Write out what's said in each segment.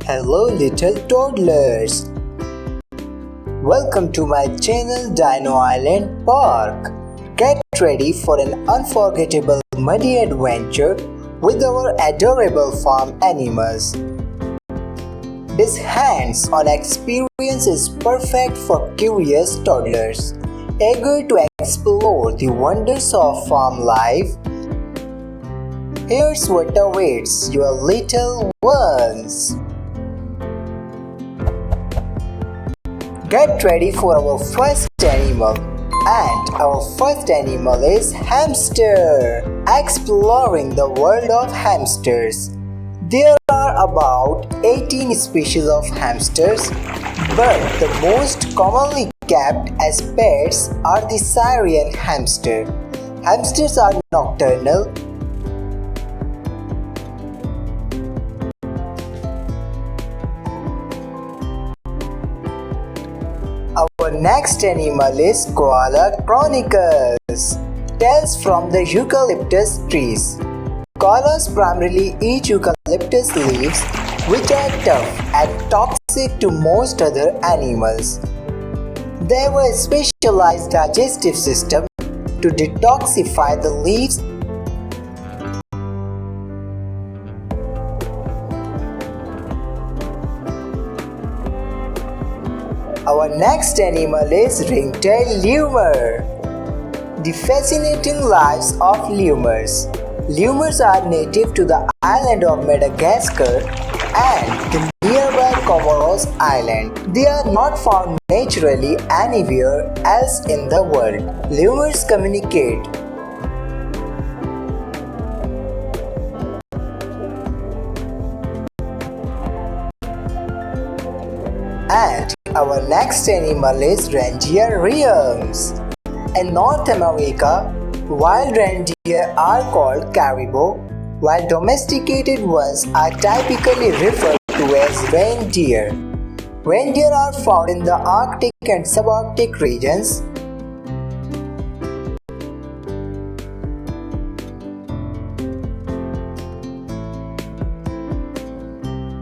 Hello little toddlers. Welcome to my channel Dino Island Park. Get ready for an unforgettable muddy adventure with our adorable farm animals. This hands-on experience is perfect for curious toddlers, eager to explore the wonders of farm life. Here's what awaits your little ones. Get ready for our first animal. And our first animal is hamster. Exploring the world of hamsters. There are about 18 species of hamsters, but the most commonly kept as pets are the Syrian hamster. Hamsters are nocturnal. Our next animal is Koala chronicus. Tales from the eucalyptus trees. Koalas primarily eat eucalyptus leaves, which are tough and toxic to most other animals. They have a specialized digestive system to detoxify the leaves. Our next animal is ring-tailed lemur. The fascinating lives of lemurs. Lemurs are native to the island of Madagascar and the nearby Comoros Island. They are not found naturally anywhere else in the world. Lemurs communicate and our next animal is reindeer-reums. In North America, wild reindeer are called caribou, while domesticated ones are typically referred to as reindeer. Reindeer are found in the Arctic and subarctic regions.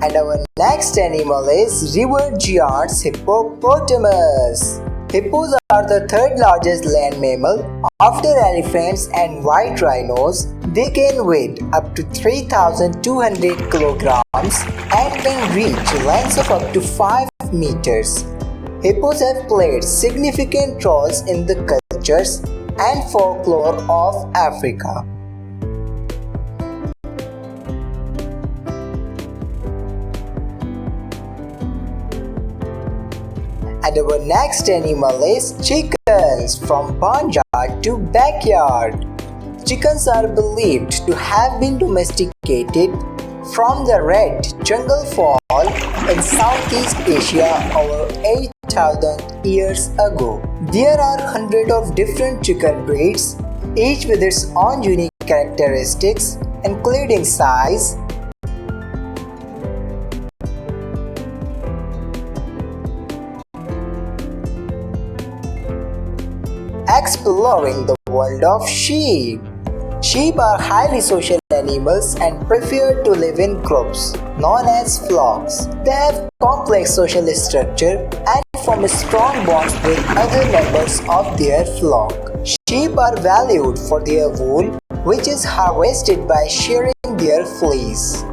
And our next animal is river giants hippopotamus. Hippos are the third largest land mammal after elephants and white rhinos. They can weigh up to 3,200 kilograms and can reach lengths of up to 5 meters. Hippos have played significant roles in the cultures and folklore of Africa. And our next animal is chickens. From barnyard to backyard. Chickens are believed to have been domesticated from the red jungle fowl in Southeast Asia over 8,000 years ago. There are hundreds of different chicken breeds, each with its own unique characteristics, including size, exploring the world of sheep. Sheep are highly social animals and prefer to live in groups, known as flocks. They have complex social structure and form strong bonds with other members of their flock. Sheep are valued for their wool, which is harvested by shearing their fleece.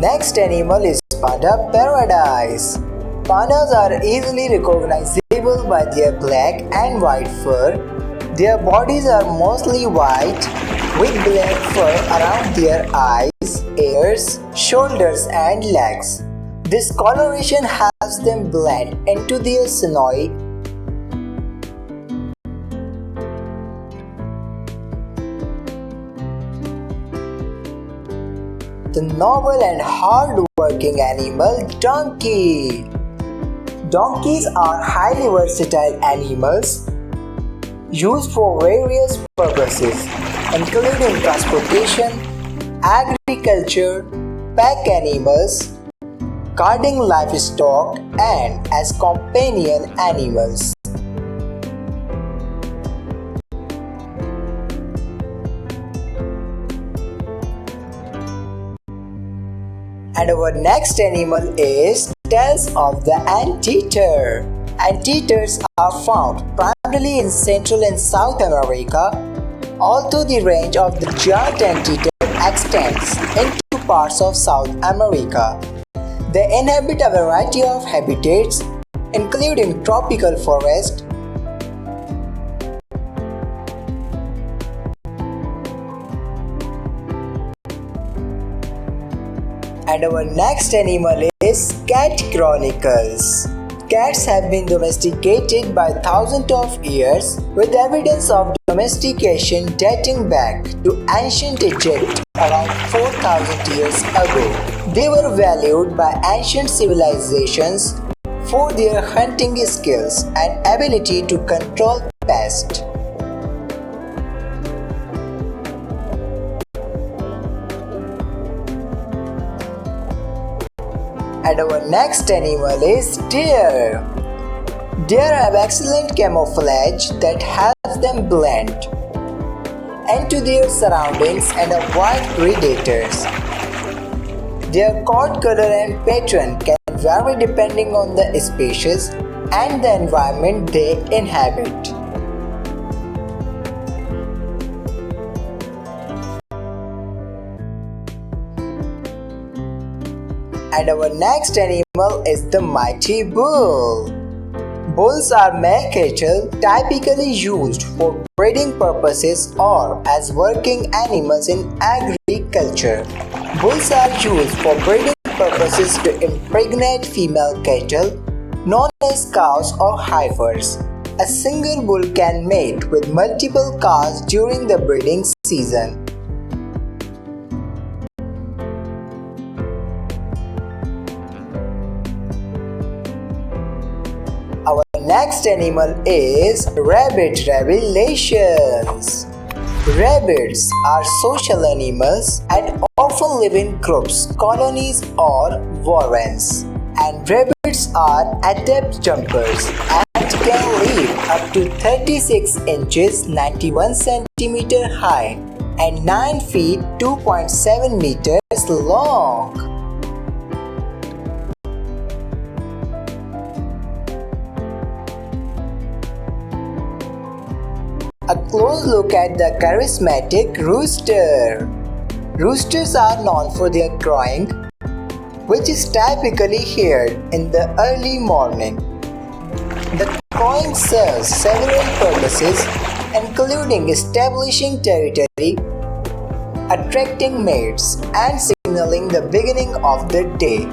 Next animal is panda paradise. Pandas are easily recognizable by their black and white fur. Their bodies are mostly white with black fur around their eyes, ears, shoulders and legs. This coloration helps them blend into their snowy the noble and hard-working animal donkey. Donkeys are highly versatile animals used for various purposes, including transportation, agriculture, pack animals, guarding livestock, and as companion animals. And our next animal is tails of the anteater. Anteaters are found primarily in Central and South America, although the range of the giant anteater extends into parts of South America. They inhabit a variety of habitats, including tropical forest, and our next animal is cat chronicles. Cats have been domesticated by thousands of years, with evidence of domestication dating back to ancient Egypt around 4,000 years ago. They were valued by ancient civilizations for their hunting skills and ability to control pests. And our next animal is deer. Deer have excellent camouflage that helps them blend into their surroundings and avoid predators. Their coat color and pattern can vary depending on the species and the environment they inhabit. And our next animal is the mighty bull. Bulls are male cattle typically used for breeding purposes or as working animals in agriculture. Bulls are used for breeding purposes to impregnate female cattle, known as cows or heifers. A single bull can mate with multiple cows during the breeding season. Our next animal is rabbit revelations. Rabbits are social animals and often live in groups, colonies, or warrens. And rabbits are adept jumpers and can leap up to 36 inches 91 centimeter high and 9 feet 2.7 meters long. A close look at the charismatic rooster. Roosters are known for their crowing, which is typically heard in the early morning. The crowing serves several purposes, including establishing territory, attracting mates, and signaling the beginning of the day.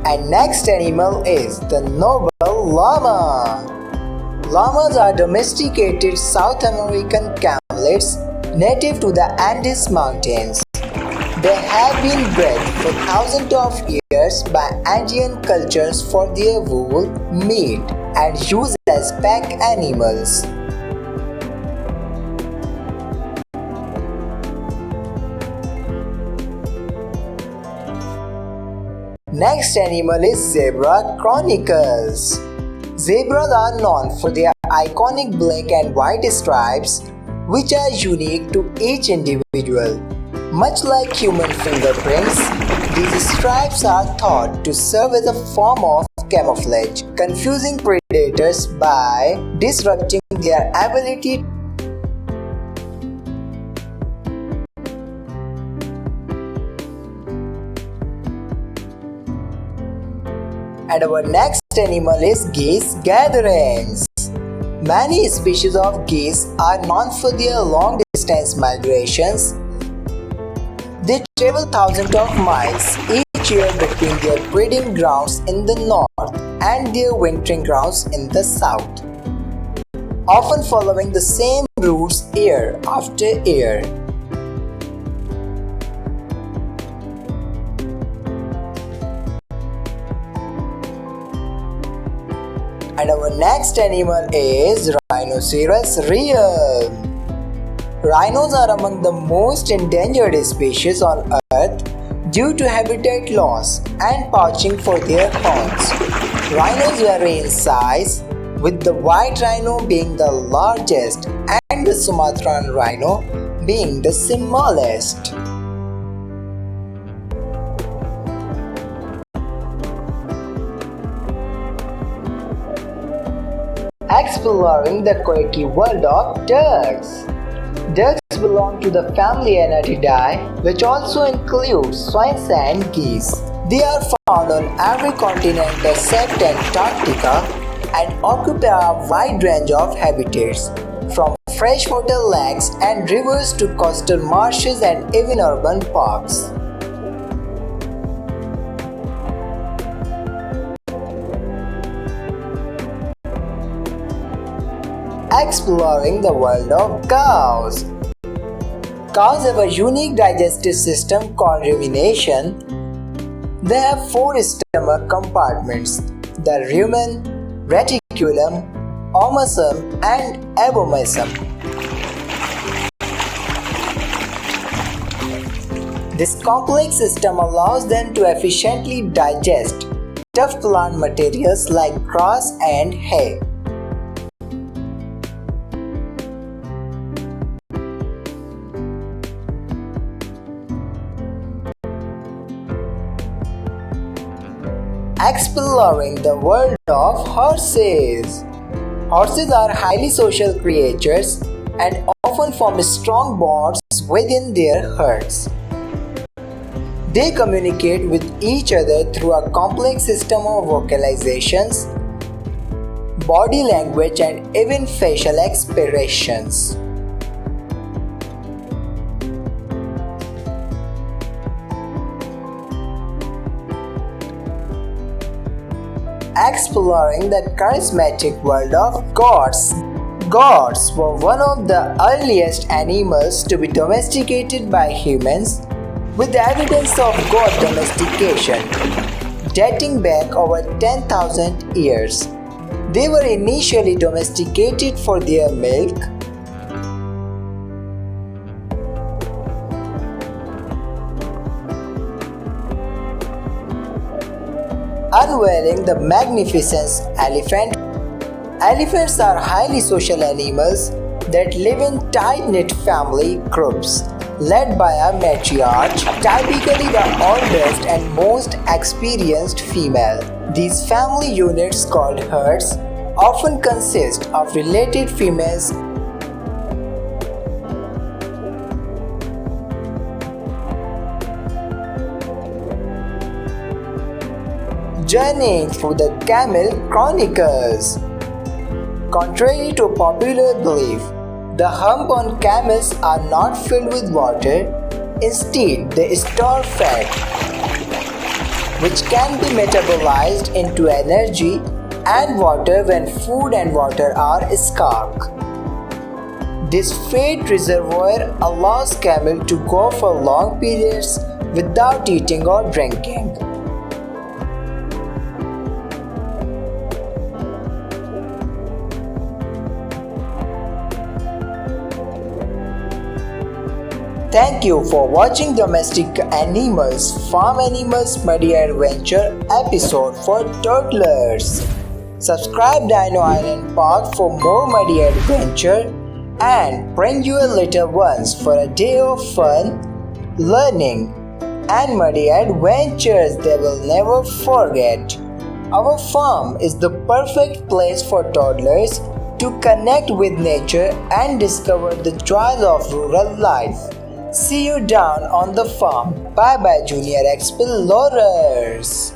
And next animal is the noble llama. Llamas are domesticated South American camelids native to the Andes Mountains. They have been bred for thousands of years by Andean cultures for their wool, meat, and use as pack animals. Next animal is zebra chronicles. Zebras are known for their iconic black and white stripes, which are unique to each individual. Much like human fingerprints, these stripes are thought to serve as a form of camouflage, confusing predators by disrupting their ability And our next animal is geese gatherings. Many species of geese are known for their long distance migrations. They travel thousands of miles each year between their breeding grounds in the north and their wintering grounds in the south, often following the same routes year after year. And our next animal is Rhinoceros real. Rhinos are among the most endangered species on Earth due to habitat loss and poaching for their horns. Rhinos vary in size, with the white rhino being the largest and the Sumatran rhino being the smallest. Exploring the quirky world of ducks. Ducks belong to the family Anatidae, which also includes swans and geese. They are found on every continent except Antarctica and occupy a wide range of habitats, from freshwater lakes and rivers to coastal marshes and even urban parks. Exploring the world of cows. Cows have a unique digestive system called rumination. They have four stomach compartments: the rumen, reticulum, omasum, and abomasum. This complex system allows them to efficiently digest tough plant materials like grass and hay. Exploring the world of horses. Horses are highly social creatures and often form strong bonds within their herds. They communicate with each other through a complex system of vocalizations, body language, and even facial expressions. Exploring the charismatic world of goats. Goats were one of the earliest animals to be domesticated by humans, with evidence of goat domestication dating back over 10,000 years. They were initially domesticated for their milk, unveiling the magnificent elephant. Elephants are highly social animals that live in tight-knit family groups led by a matriarch, typically the oldest and most experienced female. These family units, called herds, often consist of related females journeying through the Camel Chronicles. Contrary to popular belief, the hump on camels are not filled with water. Instead, they store fat, which can be metabolized into energy and water when food and water are scarce. This fat reservoir allows camel to go for long periods without eating or drinking. Thank you for watching Domestic Animals Farm Animals Muddy Adventure episode for toddlers. Subscribe Dino Island Park for more muddy adventure and bring your little ones for a day of fun, learning, and muddy adventures they will never forget. Our farm is the perfect place for toddlers to connect with nature and discover the joys of rural life. See you down on the farm. Bye bye, Junior Explorers.